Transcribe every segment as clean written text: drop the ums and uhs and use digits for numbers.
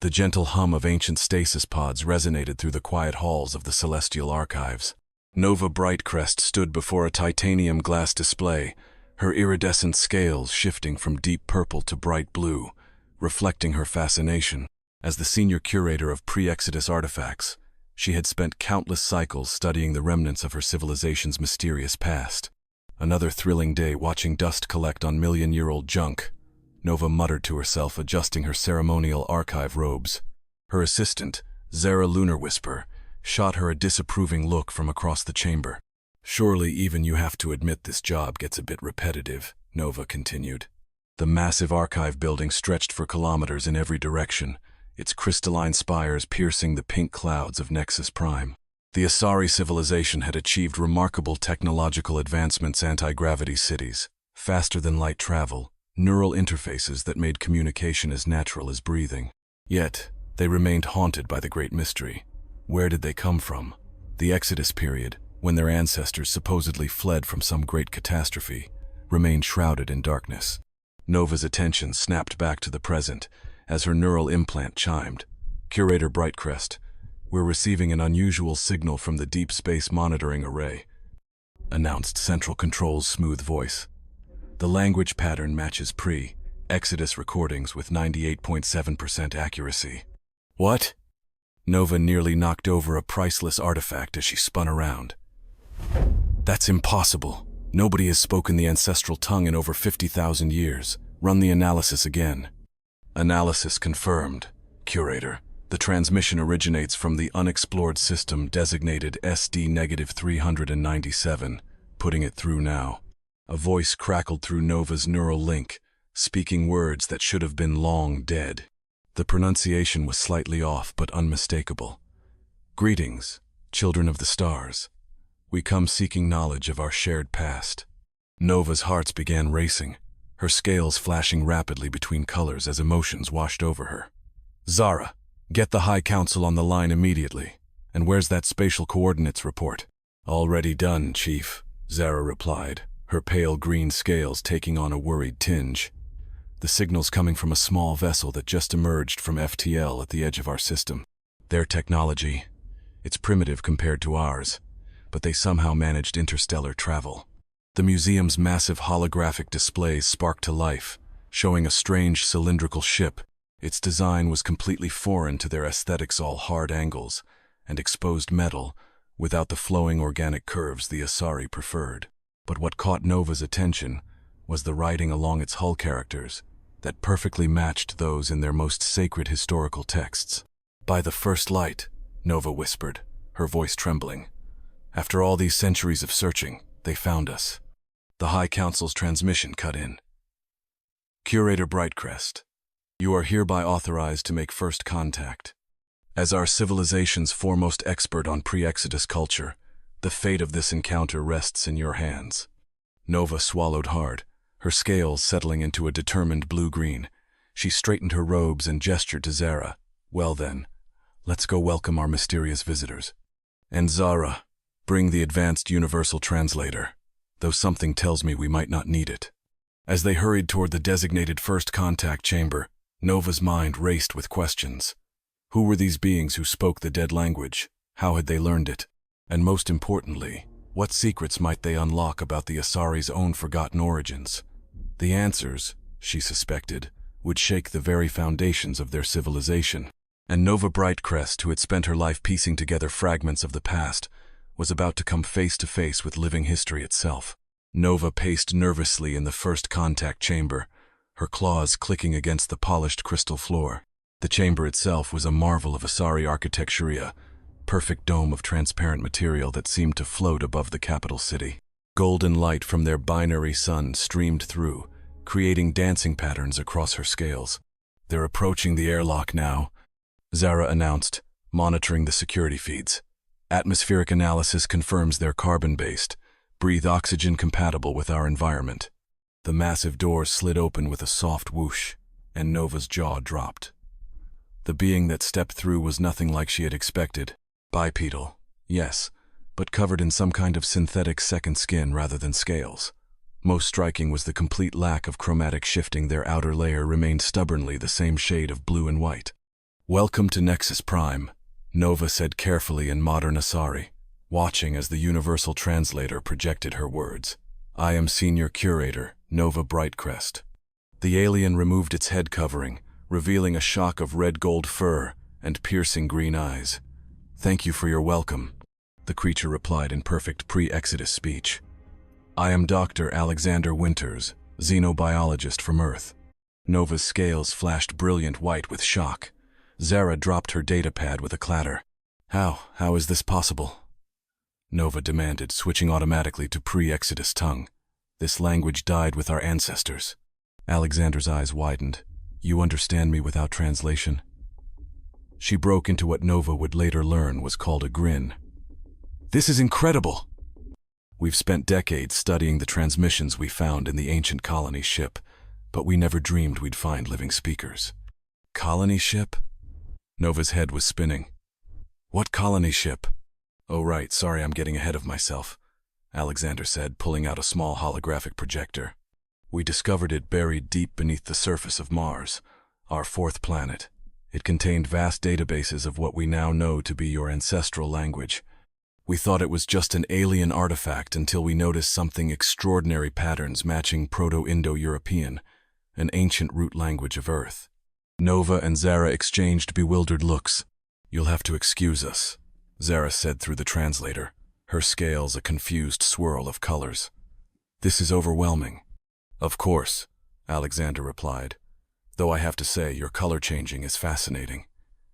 The gentle hum of ancient stasis pods resonated through the quiet halls of the celestial archives. Nova Brightcrest stood before a titanium glass display, her iridescent scales shifting from deep purple to bright blue, reflecting her fascination. As the senior curator of pre-Exodus artifacts, she had spent countless cycles studying the remnants of her civilization's mysterious past. Another thrilling day watching dust collect on million-year-old junk, Nova muttered to herself, adjusting her ceremonial archive robes. Her assistant, Zara Lunar Whisper, shot her a disapproving look from across the chamber. "Surely even you have to admit this job gets a bit repetitive," Nova continued. The massive archive building stretched for kilometers in every direction, its crystalline spires piercing the pink clouds of Nexus Prime. The Asari civilization had achieved remarkable technological advancements: anti-gravity cities, faster-than-light travel, neural interfaces that made communication as natural as breathing. Yet, they remained haunted by the great mystery. Where did they come from? The Exodus period, when their ancestors supposedly fled from some great catastrophe, remained shrouded in darkness. Nova's attention snapped back to the present as her neural implant chimed. "Curator Brightcrest, we're receiving an unusual signal from the Deep Space Monitoring Array," announced Central Control's smooth voice. The language pattern matches pre-Exodus recordings with 98.7% accuracy. "What?" Nova nearly knocked over a priceless artifact as she spun around. "That's impossible. Nobody has spoken the ancestral tongue in over 50,000 years. Run the analysis again." "Analysis confirmed, Curator. The transmission originates from the unexplored system designated SD-397, putting it through now." A voice crackled through Nova's neural link, speaking words that should have been long dead. The pronunciation was slightly off but unmistakable. "Greetings, children of the stars. We come seeking knowledge of our shared past." Nova's hearts began racing, her scales flashing rapidly between colors as emotions washed over her. "Zara, get the High Council on the line immediately. And where's that spatial coordinates report?" "Already done, Chief," Zara replied, her pale green scales taking on a worried tinge. "The signal's coming from a small vessel that just emerged from FTL at the edge of our system. Their technology, it's primitive compared to ours, but they somehow managed interstellar travel." The museum's massive holographic displays sparked to life, showing a strange cylindrical ship. Its design was completely foreign to their aesthetics, all hard angles and exposed metal, without the flowing organic curves the Asari preferred. But what caught Nova's attention was the writing along its hull characters that perfectly matched those in their most sacred historical texts. "By the first light," Nova whispered, her voice trembling. "After all these centuries of searching, they found us." The High Council's transmission cut in. "Curator Brightcrest, you are hereby authorized to make first contact. As our civilization's foremost expert on pre-Exodus culture, the fate of this encounter rests in your hands." Nova swallowed hard, her scales settling into a determined blue-green. She straightened her robes and gestured to Zara. "Well then, let's go welcome our mysterious visitors. And Zara, bring the advanced universal translator, though something tells me we might not need it." As they hurried toward the designated first contact chamber, Nova's mind raced with questions. Who were these beings who spoke the dead language? How had they learned it? And most importantly, what secrets might they unlock about the Asari's own forgotten origins? The answers, she suspected, would shake the very foundations of their civilization. And Nova Brightcrest, who had spent her life piecing together fragments of the past, was about to come face to face with living history itself. Nova paced nervously in the first contact chamber, her claws clicking against the polished crystal floor. The chamber itself was a marvel of Asari architecture, a perfect dome of transparent material that seemed to float above the capital city. Golden light from their binary sun streamed through, creating dancing patterns across her scales. "They're approaching the airlock now," Zara announced, monitoring the security feeds. "Atmospheric analysis confirms they're carbon-based, breathe oxygen compatible with our environment." The massive doors slid open with a soft whoosh, and Nova's jaw dropped. The being that stepped through was nothing like she had expected. Bipedal, yes, but covered in some kind of synthetic second skin rather than scales. Most striking was the complete lack of chromatic shifting. Their outer layer remained stubbornly the same shade of blue and white. "Welcome to Nexus Prime," Nova said carefully in modern Asari, watching as the universal translator projected her words. "I am Senior Curator, Nova Brightcrest." The alien removed its head covering, revealing a shock of red-gold fur and piercing green eyes. "Thank you for your welcome," the creature replied in perfect pre-Exodus speech. "I am Dr. Alexander Winters, xenobiologist from Earth." Nova's scales flashed brilliant white with shock. Zara dropped her datapad with a clatter. How is this possible?" Nova demanded, switching automatically to pre-Exodus tongue. "This language died with our ancestors." Alexander's eyes widened. "You understand me without translation?" She broke into what Nova would later learn was called a grin. "This is incredible! We've spent decades studying the transmissions we found in the ancient colony ship, but we never dreamed we'd find living speakers." "Colony ship?" Nova's head was spinning. "What colony ship?" "Oh right, sorry, I'm getting ahead of myself," Alexander said, pulling out a small holographic projector. "We discovered it buried deep beneath the surface of Mars, our fourth planet. It contained vast databases of what we now know to be your ancestral language. We thought it was just an alien artifact until we noticed something extraordinary patterns matching Proto-Indo-European, an ancient root language of Earth." Nova and Zara exchanged bewildered looks. "You'll have to excuse us," Zara said through the translator, her scales a confused swirl of colors. "This is overwhelming." "Of course," Alexander replied, "though I have to say your color changing is fascinating."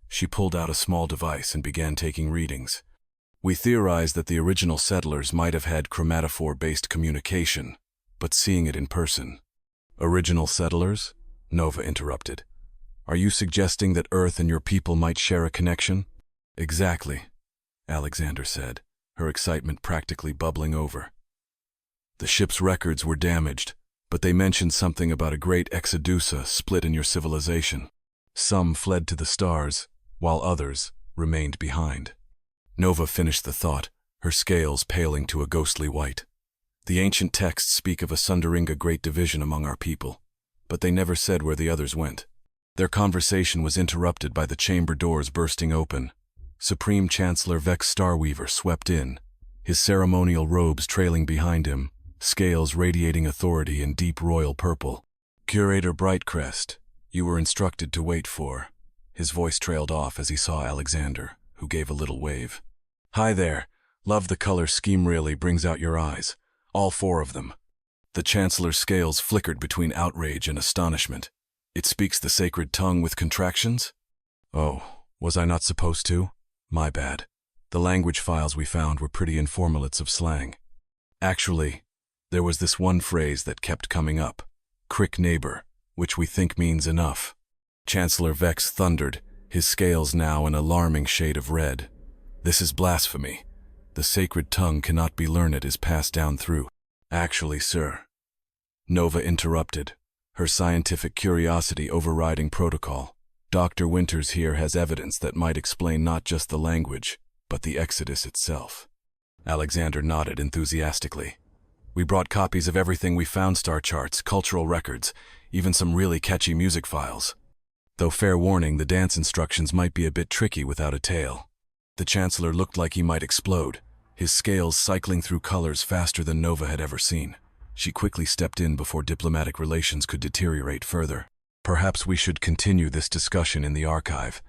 She pulled out a small device and began taking readings. "We theorized that the original settlers might have had chromatophore-based communication, but seeing it in person—" "Original settlers?" Nova interrupted. "Are you suggesting that Earth and your people might share a connection?" "Exactly," Alexander said, her excitement practically bubbling over. "The ship's records were damaged, but they mentioned something about a great exodusa split in your civilization. Some fled to the stars, while others remained behind." Nova finished the thought, her scales paling to a ghostly white. "The ancient texts speak of a Sunderinga great division among our people, but they never said where the others went." Their conversation was interrupted by the chamber doors bursting open. Supreme Chancellor Vex Starweaver swept in, his ceremonial robes trailing behind him, scales radiating authority in deep royal purple. "Curator Brightcrest, you were instructed to wait for." His voice trailed off as he saw Alexander, who gave a little wave. "Hi there. Love the color scheme, really brings out your eyes. All four of them." The Chancellor's scales flickered between outrage and astonishment. "It speaks the sacred tongue with contractions?" "Oh, was I not supposed to? My bad. The language files we found were pretty informalites of slang. Actually, there was this one phrase that kept coming up, crick neighbor, which we think means enough." Chancellor Vex thundered, his scales now an alarming shade of red. "This is blasphemy. The sacred tongue cannot be learned, it is passed down through." "Actually, sir," Nova interrupted, her scientific curiosity overriding protocol, "Dr. Winters here has evidence that might explain not just the language, but the Exodus itself." Alexander nodded enthusiastically. "We brought copies of everything we found, star charts, cultural records, even some really catchy music files. Though fair warning, the dance instructions might be a bit tricky without a tail." The Chancellor looked like he might explode, his scales cycling through colors faster than Nova had ever seen. She quickly stepped in before diplomatic relations could deteriorate further. "Perhaps we should continue this discussion in the archive.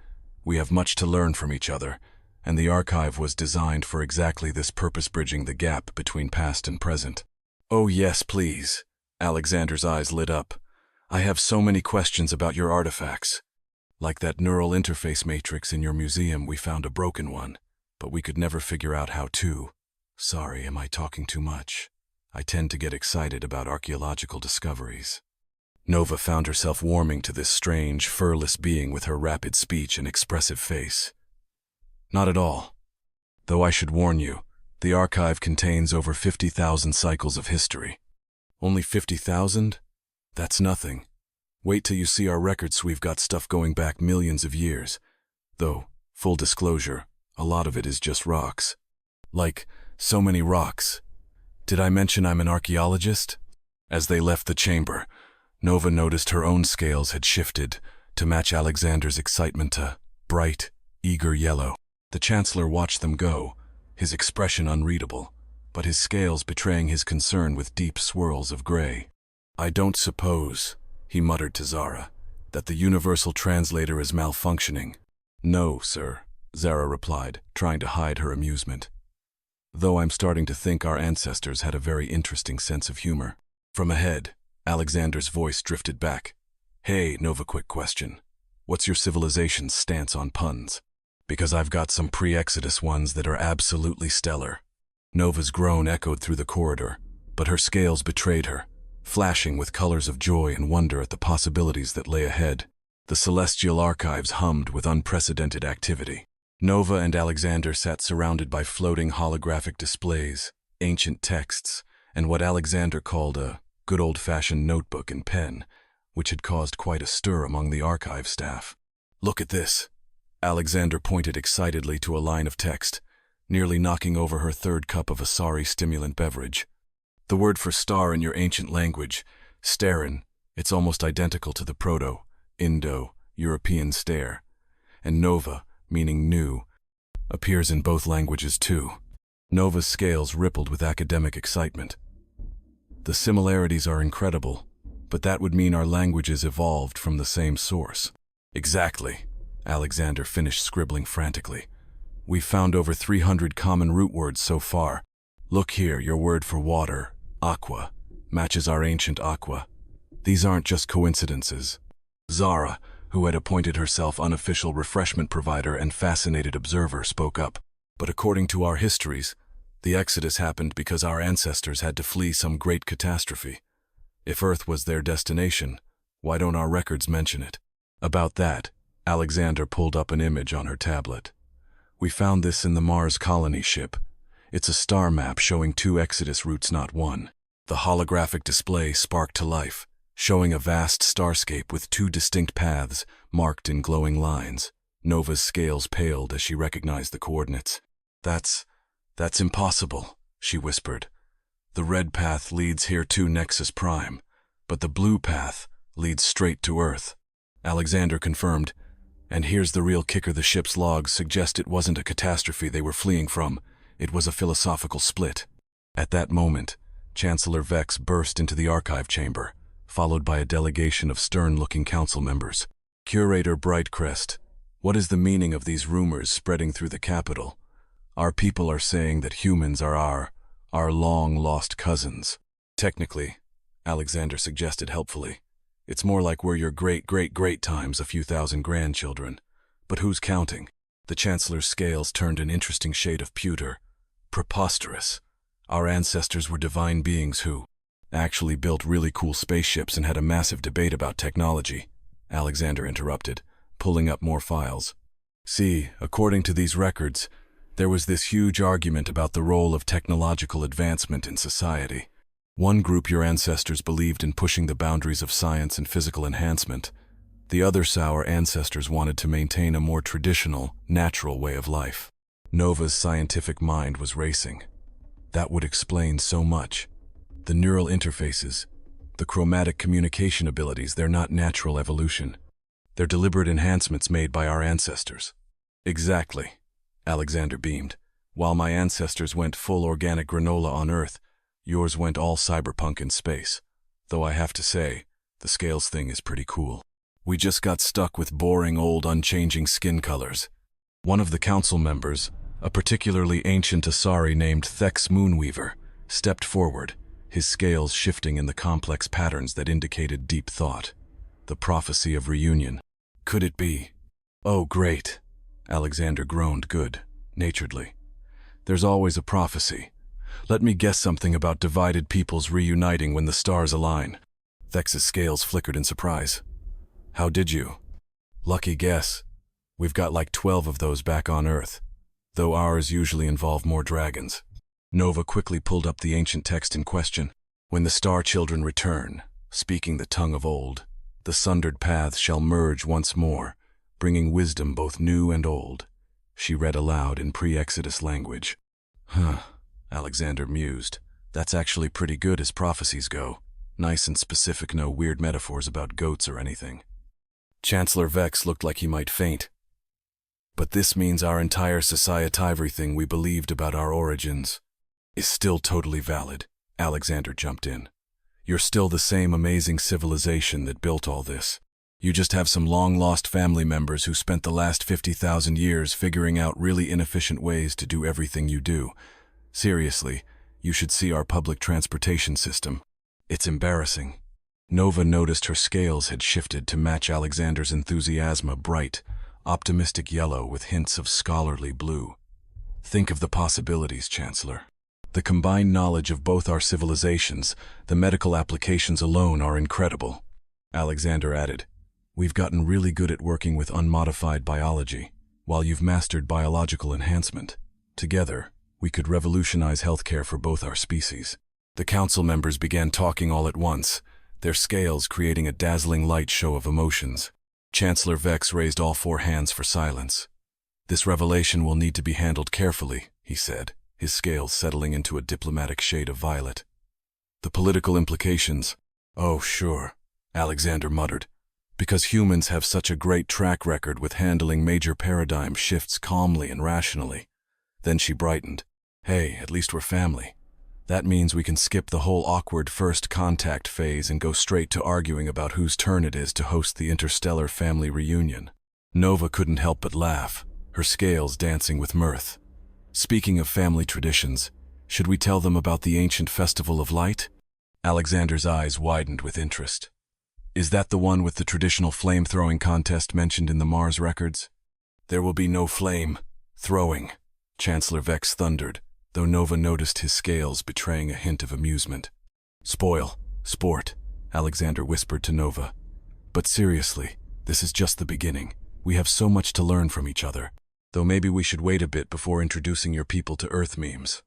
We have much to learn from each other, and the archive was designed for exactly this purpose, bridging the gap between past and present." "Oh yes, please." Alexander's eyes lit up. "I have so many questions about your artifacts. Like that neural interface matrix in your museum, we found a broken one, but we could never figure out how to." "Sorry, am I talking too much? I tend to get excited about archaeological discoveries." Nova found herself warming to this strange, furless being with her rapid speech and expressive face. "Not at all. Though I should warn you, the archive contains over 50,000 cycles of history." "Only 50,000? That's nothing. Wait till you see our records. We've got stuff going back millions of years. Though, full disclosure, a lot of it is just rocks. Like, so many rocks. Did I mention I'm an archaeologist?" As they left the chamber, Nova noticed her own scales had shifted to match Alexander's excitement. bright, eager yellow. The Chancellor watched them go, his expression unreadable, but his scales betraying his concern with deep swirls of gray. "I don't suppose," he muttered to Zara, "that the universal translator is malfunctioning." "No, sir," Zara replied, trying to hide her amusement. "Though I'm starting to think our ancestors had a very interesting sense of humor." From ahead, Alexander's voice drifted back. "Hey, Nova, quick question. What's your civilization's stance on puns? Because I've got some pre-Exodus ones that are absolutely stellar." Nova's groan echoed through the corridor, but her scales betrayed her, flashing with colors of joy and wonder at the possibilities that lay ahead. The celestial archives hummed with unprecedented activity. Nova and Alexander sat surrounded by floating holographic displays, ancient texts, and what Alexander called a good old-fashioned notebook and pen, which had caused quite a stir among the archive staff. "Look at this." Alexander pointed excitedly to a line of text, nearly knocking over her third cup of a sorry stimulant beverage. "The word for star in your ancient language, starin, it's almost identical to the Proto-Indo-European stare, and nova, meaning new, appears in both languages too." Nova's scales rippled with academic excitement. "The similarities are incredible, but that would mean our languages evolved from the same source." "Exactly," Alexander finished scribbling frantically. "We've found over 300 common root words so far. Look here, your word for water, aqua, matches our ancient aqua. These aren't just coincidences." Zara, who had appointed herself unofficial refreshment provider and fascinated observer, spoke up. "But according to our histories, the Exodus happened because our ancestors had to flee some great catastrophe. If Earth was their destination, why don't our records mention it?" About that, Alexander pulled up an image on her tablet. "We found this in the Mars colony ship. It's a star map showing 2 Exodus routes, not one." The holographic display sparked to life, showing a vast starscape with 2 distinct paths marked in glowing lines. Nova's scales paled as she recognized the coordinates. That's impossible," she whispered. "The red path leads here to Nexus Prime, but the blue path leads straight to Earth." Alexander confirmed, "And here's the real kicker: the ship's logs suggest it wasn't a catastrophe they were fleeing from, it was a philosophical split." At that moment, Chancellor Vex burst into the archive chamber, followed by a delegation of stern-looking council members. "Curator Brightcrest, what is the meaning of these rumors spreading through the capital? Our people are saying that humans are our long-lost cousins." "Technically," Alexander suggested helpfully, "it's more like we're your great-great-great times a few thousand grandchildren. But who's counting?" The Chancellor's scales turned an interesting shade of pewter. "Preposterous. Our ancestors were divine beings who actually built really cool spaceships and had a massive debate about technology," Alexander interrupted, pulling up more files. "See, according to these records, there was this huge argument about the role of technological advancement in society. One group, your ancestors, believed in pushing the boundaries of science and physical enhancement. The other, our ancestors wanted to maintain a more traditional, natural way of life." Nova's scientific mind was racing. That would explain so much. The neural interfaces, the chromatic communication abilities, they're not natural evolution. They're deliberate enhancements made by our ancestors. "Exactly," Alexander beamed. "While my ancestors went full organic granola on Earth, yours went all cyberpunk in space. Though I have to say, the scales thing is pretty cool. We just got stuck with boring old unchanging skin colors." One of the council members, a particularly ancient Asari named Thex Moonweaver, stepped forward, his scales shifting in the complex patterns that indicated deep thought. The prophecy of reunion. Could it be? "Oh, great," Alexander groaned good-naturedly. "There's always a prophecy. Let me guess something about divided peoples reuniting when the stars align." Thex's scales flickered in surprise. "How did you?" "Lucky guess. We've got like 12 of those back on Earth, though ours usually involve more dragons." Nova quickly pulled up the ancient text in question. "When the star children return, speaking the tongue of old, the sundered paths shall merge once more, bringing wisdom both new and old," she read aloud in pre-Exodus language. "Huh," Alexander mused. "That's actually pretty good as prophecies go. Nice and specific, no weird metaphors about goats or anything." Chancellor Vex looked like he might faint. But this means our entire society, everything we believed about our origins, is still totally valid. Alexander jumped in. You're still the same amazing civilization that built all this. You just have some long-lost family members who spent the last 50,000 years figuring out really inefficient ways to do everything you do. Seriously, you should see our public transportation system. It's embarrassing. Nova noticed her scales had shifted to match Alexander's enthusiasm, a bright, optimistic yellow with hints of scholarly blue. Think of the possibilities, Chancellor. The combined knowledge of both our civilizations, the medical applications alone are incredible. Alexander added, We've gotten really good at working with unmodified biology, while you've mastered biological enhancement. Together, we could revolutionize healthcare for both our species. The council members began talking all at once, their scales creating a dazzling light show of emotions. Chancellor Vex raised all 4 hands for silence. This revelation will need to be handled carefully, he said, his scales settling into a diplomatic shade of violet. The political implications. Oh, sure, Alexander muttered. Because humans have such a great track record with handling major paradigm shifts calmly and rationally. Then she brightened. Hey, at least we're family. That means we can skip the whole awkward first contact phase and go straight to arguing about whose turn it is to host the interstellar family reunion. Nova couldn't help but laugh, her scales dancing with mirth. Speaking of family traditions, should we tell them about the ancient Festival of Light? Alexander's eyes widened with interest. Is that the one with the traditional flame-throwing contest mentioned in the Mars records? There will be no flame-throwing, Chancellor Vex thundered, though Nova noticed his scales betraying a hint of amusement. Sport, Alexander whispered to Nova. But seriously, this is just the beginning. We have so much to learn from each other, though maybe we should wait a bit before introducing your people to Earth memes.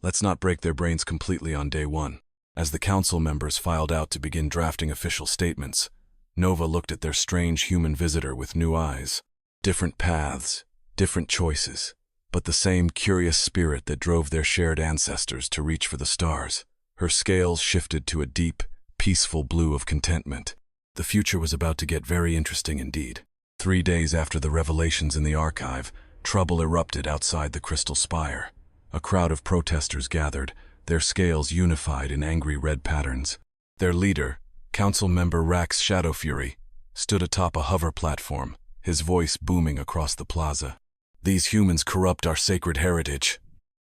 Let's not break their brains completely on day one. As the council members filed out to begin drafting official statements, Nova looked at their strange human visitor with new eyes. Different paths, different choices, but the same curious spirit that drove their shared ancestors to reach for the stars. Her scales shifted to a deep, peaceful blue of contentment. The future was about to get very interesting indeed. 3 days after the revelations in the archive, trouble erupted outside the Crystal Spire. A crowd of protesters gathered, their scales unified in angry red patterns. Their leader, Council Member Rax Shadowfury, stood atop a hover platform, his voice booming across the plaza. These humans corrupt our sacred heritage,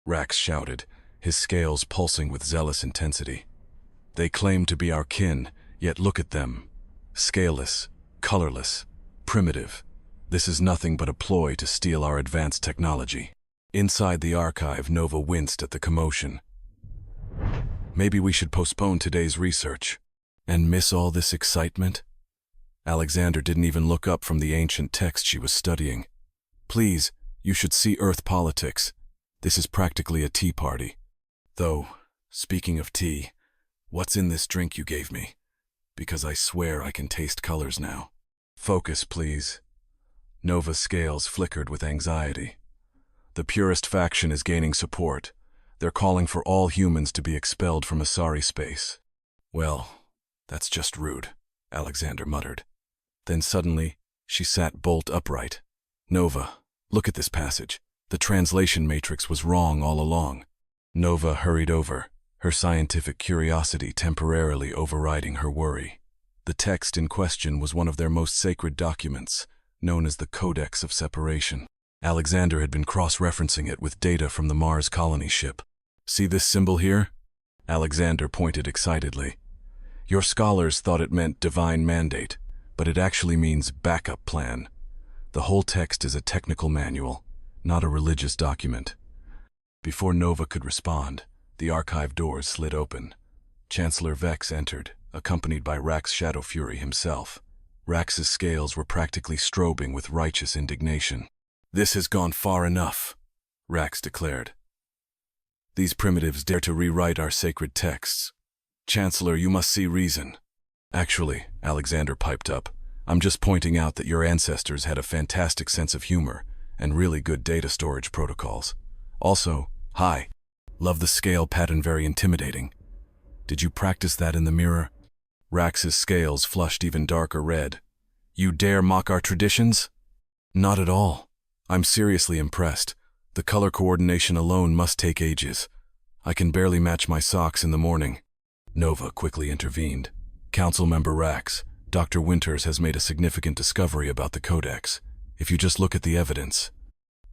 Rax shouted, his scales pulsing with zealous intensity. They claim to be our kin, yet look at them. Scaleless, colorless, primitive. This is nothing but a ploy to steal our advanced technology. Inside the archive, Nova winced at the commotion. Maybe we should postpone today's research and miss all this excitement? Alexander didn't even look up from the ancient text she was studying. Please, you should see Earth politics. This is practically a tea party. Though, speaking of tea, what's in this drink you gave me? Because I swear I can taste colors now. Focus, please. Nova's scales flickered with anxiety. The purist faction is gaining support. They're calling for all humans to be expelled from Asari space. Well, that's just rude, Alexander muttered. Then suddenly, she sat bolt upright. Nova, look at this passage. The translation matrix was wrong all along. Nova hurried over, her scientific curiosity temporarily overriding her worry. The text in question was one of their most sacred documents, known as the Codex of Separation. Alexander had been cross-referencing it with data from the Mars colony ship. See this symbol here? Alexander pointed excitedly. Your scholars thought it meant divine mandate, but it actually means backup plan. The whole text is a technical manual, not a religious document. Before Nova could respond, the archive doors slid open. Chancellor Vex entered, accompanied by Rax Shadowfury himself. Rax's scales were practically strobing with righteous indignation. This has gone far enough, Rax declared. These primitives dare to rewrite our sacred texts. Chancellor, you must see reason. Actually, Alexander piped up, I'm just pointing out that your ancestors had a fantastic sense of humor and really good data storage protocols. Also, hi, love the scale pattern, very intimidating. Did you practice that in the mirror? Rax's scales flushed even darker red. You dare mock our traditions? Not at all, I'm seriously impressed. The color coordination alone must take ages. I can barely match my socks in the morning. Nova quickly intervened. Council member Rax, Dr. Winters has made a significant discovery about the Codex. If you just look at the evidence.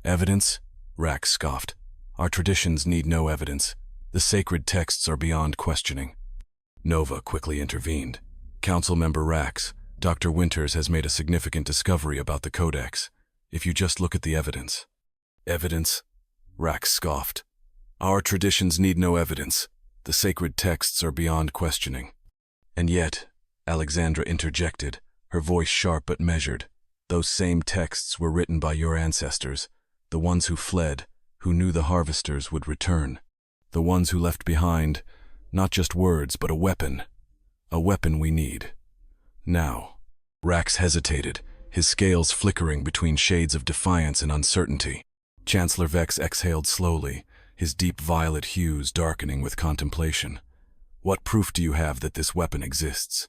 Evidence? Rax scoffed. Our traditions need no evidence. The sacred texts are beyond questioning. Nova quickly intervened. Council member Rax, Dr. Winters has made a significant discovery about the Codex. If you just look at the evidence. Evidence? Rax scoffed. Our traditions need no evidence. The sacred texts are beyond questioning. And yet, Alexandra interjected, her voice sharp but measured, those same texts were written by your ancestors, the ones who fled, who knew the harvesters would return, the ones who left behind, not just words but a weapon we need. Now. Rax hesitated, his scales flickering between shades of defiance and uncertainty. Chancellor Vex exhaled slowly, his deep violet hues darkening with contemplation. What proof do you have that this weapon exists?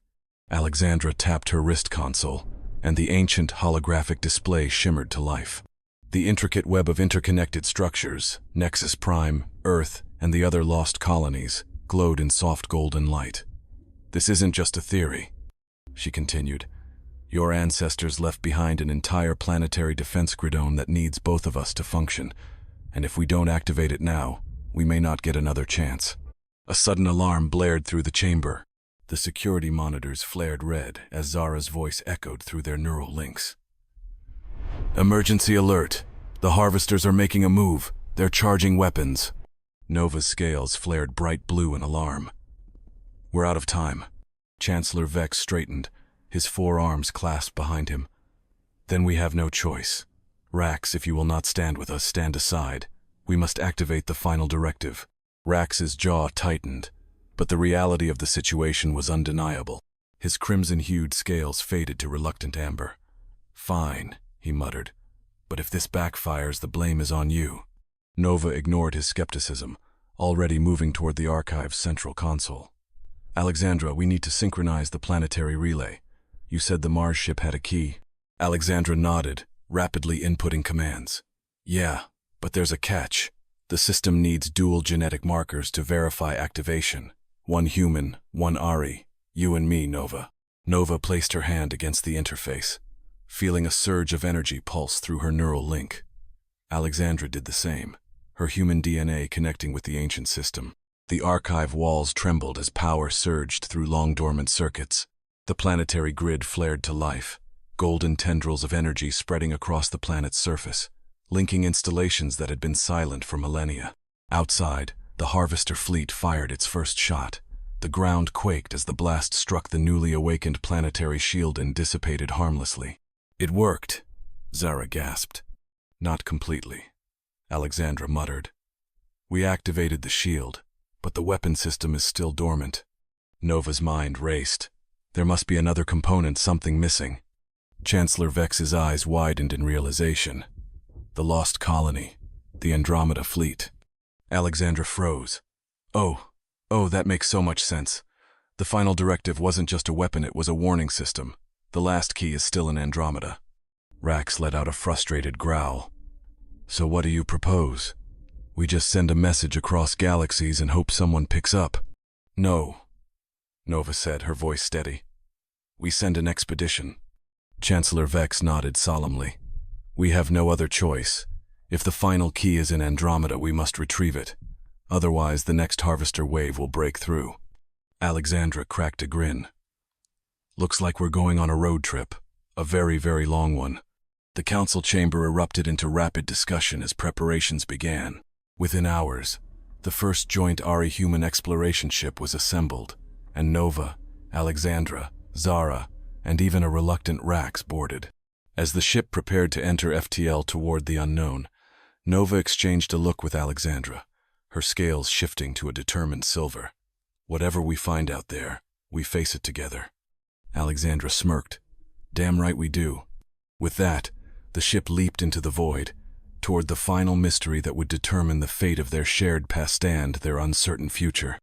Alexandra tapped her wrist console, and the ancient holographic display shimmered to life. The intricate web of interconnected structures, Nexus Prime, Earth, and the other lost colonies, glowed in soft golden light. This isn't just a theory, she continued. Your ancestors left behind an entire planetary defense gridone that needs both of us to function, and if we don't activate it now, we may not get another chance. A sudden alarm blared through the chamber. The security monitors flared red as Zara's voice echoed through their neural links. Emergency alert! The harvesters are making a move. They're charging weapons. Nova's scales flared bright blue in alarm. We're out of time. Chancellor Vex straightened, his forearms clasped behind him. Then we have no choice. Rax, if you will not stand with us, stand aside. We must activate the final directive. Rax's jaw tightened, but the reality of the situation was undeniable. His crimson-hued scales faded to reluctant amber. Fine, he muttered, but if this backfires, the blame is on you. Nova ignored his skepticism, already moving toward the archive's central console. Alexandra, we need to synchronize the planetary relay. You said the Mars ship had a key. Alexandra nodded, rapidly inputting commands. Yeah, but there's a catch. The system needs dual genetic markers to verify activation. One human, one Ari. You and me, Nova. Nova placed her hand against the interface, feeling a surge of energy pulse through her neural link. Alexandra did the same, her human DNA connecting with the ancient system. The archive walls trembled as power surged through long-dormant circuits. The planetary grid flared to life, golden tendrils of energy spreading across the planet's surface, linking installations that had been silent for millennia. Outside, the harvester fleet fired its first shot. The ground quaked as the blast struck the newly awakened planetary shield and dissipated harmlessly. It worked, Zara gasped. Not completely, Alexandra muttered. We activated the shield, but the weapon system is still dormant. Nova's mind raced. There must be another component, something missing. Chancellor Vex's eyes widened in realization. The lost colony, the Andromeda fleet. Alexandra froze. Oh, that makes so much sense. The final directive wasn't just a weapon, it was a warning system. The last key is still in Andromeda. Rax let out a frustrated growl. So what do you propose? We just send a message across galaxies and hope someone picks up? No, Nova said, her voice steady. We send an expedition. Chancellor Vex nodded solemnly. We have no other choice. If the final key is in Andromeda, we must retrieve it. Otherwise, the next harvester wave will break through. Alexandra cracked a grin. Looks like we're going on a road trip. A very, very long one. The council chamber erupted into rapid discussion as preparations began. Within hours, the first joint Ari-human exploration ship was assembled, and Nova, Alexandra, Zara, and even a reluctant Rax boarded. As the ship prepared to enter FTL toward the unknown, Nova exchanged a look with Alexandra, her scales shifting to a determined silver. Whatever we find out there, we face it together. Alexandra smirked. Damn right we do. With that, the ship leaped into the void, toward the final mystery that would determine the fate of their shared past and their uncertain future.